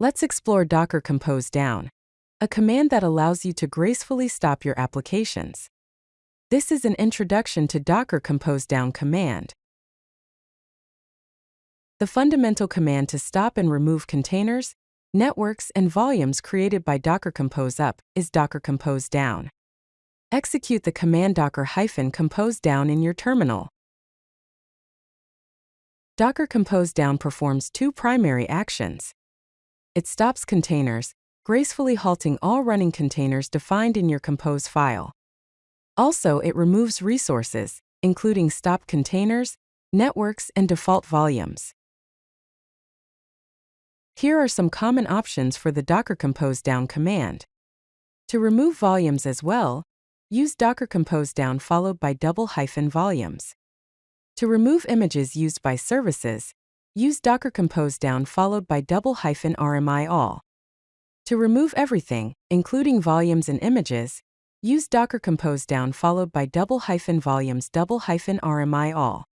Let's explore Docker Compose Down, a command that allows you to gracefully stop your applications. This is an introduction to Docker Compose Down command. The fundamental command to stop and remove containers, networks, and volumes created by Docker Compose Up is Docker Compose Down. Execute the command docker-compose down in your terminal. Docker Compose Down performs two primary actions. It stops containers, gracefully halting all running containers defined in your Compose file. Also, it removes resources, including stopped containers, networks, and default volumes. Here are some common options for the Docker Compose Down command. To remove volumes as well, use Docker Compose Down followed by --volumes. To remove images used by services, use Docker Compose Down followed by --rmi all. To remove everything, including volumes and images, use Docker Compose Down followed by --volumes --rmi all.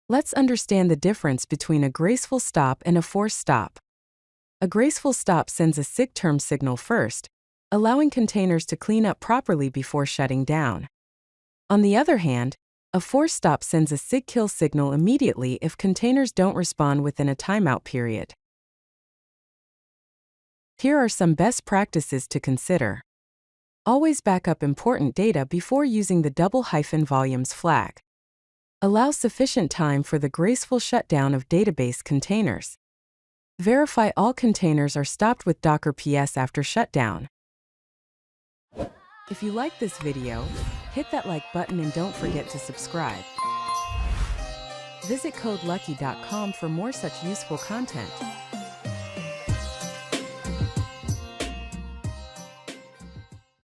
Let's understand the difference between a graceful stop and a forced stop. A graceful stop sends a SIG-term signal first, allowing containers to clean up properly before shutting down. On the other hand, a forced stop sends a SIG-kill signal immediately if containers don't respond within a timeout period. Here are some best practices to consider. Always back up important data before using the --volumes flag. Allow sufficient time for the graceful shutdown of database containers. Verify all containers are stopped with Docker PS after shutdown. If you like this video, hit that like button and don't forget to subscribe. Visit CodeLucky.com for more such useful content.